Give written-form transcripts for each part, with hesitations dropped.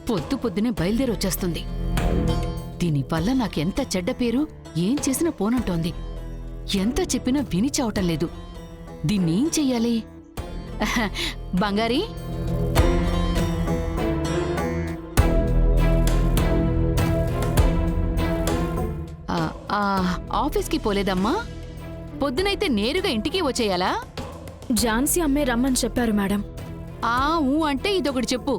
పొద్దు పొద్దునే బయలుదేరొచ్చేస్తుంది. దీనివల్ల నాకెంత చెడ్డ పేరు, ఏం చేసినా పోనంటోంది. ఎంత చెప్పినా విని చావటం లేదు. దీన్నేం చెయ్యాలి? బంగారీ, ఆఫీస్కి పోలేదమ్మా? పొద్దునైతే నేరుగా ఇంటికి వచ్చేయాలా? ఝాన్సీ అమ్మే రమ్మని చెప్పారు మేడం. ఊ అంటే ఇదొకటి చెప్పు.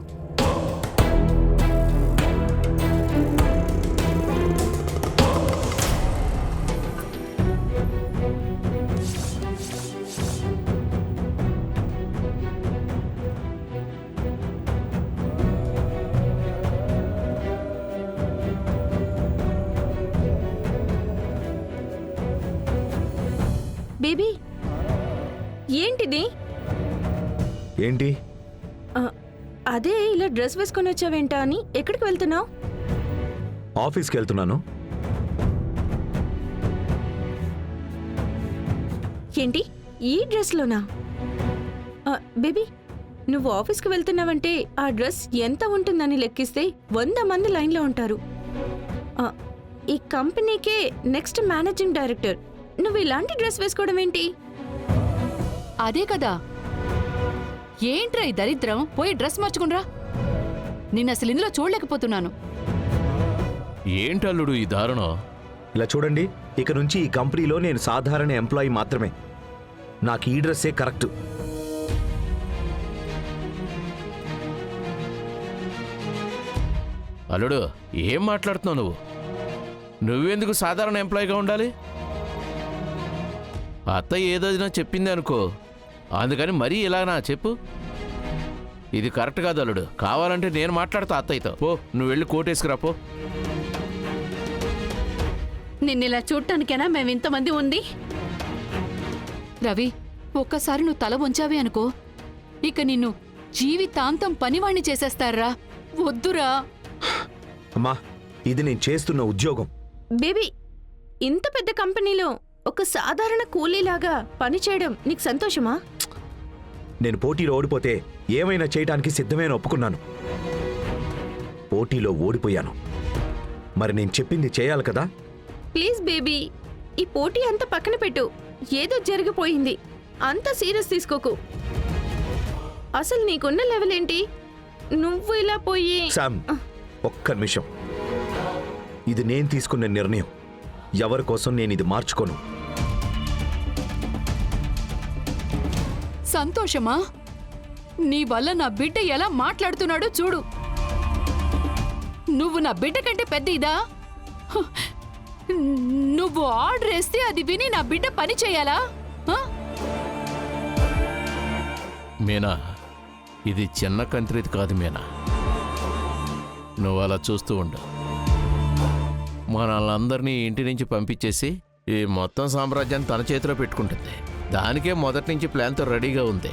బేబీ, ఏంటిది? ఏంటి? అదే ఇలా డ్రెస్ వేసుకొని వచ్చావేంటా అని. ఎక్కడికి వెళ్తున్నావు? ఆఫీస్కి వెళ్తున్నాను. ఏంటి, ఈ డ్రెస్లోనా? బేబీ, నువ్వు ఆఫీస్కి వెళ్తున్నావంటే ఆ డ్రెస్ ఎంత ఉంటుందని లెక్కిస్తే 100 మంది లైన్లో ఉంటారు. ఈ కంపెనీకే నెక్స్ట్ మేనేజింగ్ డైరెక్టర్. నువ్వు ఇలాంటి డ్రెస్ వేసుకోవడం ఏంటి? అదే కదా, ఏంట్రా ఈ దరిద్రం? పోయి డ్రెస్ మార్చుకునిరా. నిన్నసలు ఇందులో చూడలేకపోతున్నాను. ఏంటల్లుడు ఈ దారుణం? ఇలా చూడండి, ఇక నుంచి ఈ కంపెనీలో నేను సాధారణ ఎంప్లాయీ మాత్రమే. నాకు ఈ డ్రెస్సే కరెక్ట్. అల్లుడు, ఏం మాట్లాడుతున్నావు నువ్వు? నువ్వెందుకు సాధారణ ఎంప్లాయీగా ఉండాలి? అత్తయ్య ఏదైనా చెప్పింది అనుకో, అందుకని మరీ ఇలానా చెప్పు? ఇది కరెక్ట్ కాదు అల్లుడు. కావాలంటే నేను మాట్లాడతా అత్తయ్యతో. పో, నువ్వు వెళ్ళి కోటేసుకురా పో. నిన్నిలా చూడటానికేనా మేమింతమంది ఉంది? రవి, ఒక్కసారి నువ్వు తల వంచావే అనుకో, ఇక నిన్ను జీవితాంతం పనివాణ్ణి చేసేస్తారా. వద్దురా. అమ్మా, ఇది నేను చేస్తున్న ఉద్యోగం. బేబీ, ఇంత పెద్ద కంపెనీలో ఒక సాధారణ కూలీలాగా పనిచేయడం నీకు సంతోషమా? నేను పోటీలో ఓడిపోతే ఏమైనా చేయడానికి సిద్ధమేన ఒప్పుకున్నాను. పోటీలో ఓడిపోయాను, మరి నేను చెప్పింది చేయాలి కదా. ప్లీజ్ బేబీ, ఈ పోటీ అంతా పక్కన పెట్టు. ఏదో జరిగిపోయింది, అంత సీరియస్ తీసుకోకు. అసలు నీకున్న లెవెల్ ఏంటి? నువ్వు ఇలా పోయి... శామ్, ఒక్క నిమిషం. ఇది నేను తీసుకున్న నిర్ణయం. ఎవరి కోసం నేను ఇది మార్చుకోను. సంతోషమా? నీ వల్ల నా బిడ్డ ఎలా మాట్లాడుతున్నాడో చూడు. నువ్వు నా బిడ్డ కంటే పెద్ద ఇదా? నువ్వు ఆర్డర్ వేస్తే అది విని నా బిడ్డ పని చేయాలా? మీనా, ఇది చిన్న కంత్రీతి కాదు మీనా. నువ్వు అలా చూస్తూ ఉండు. మనల్ని ఇంటి నుంచి పంపించేసి ఈ మొత్తం సామ్రాజ్యాన్ని తన చేతిలో పెట్టుకుంటుంది. దానికే మొదటి నుంచి ప్లాన్తో రెడీగా ఉంది.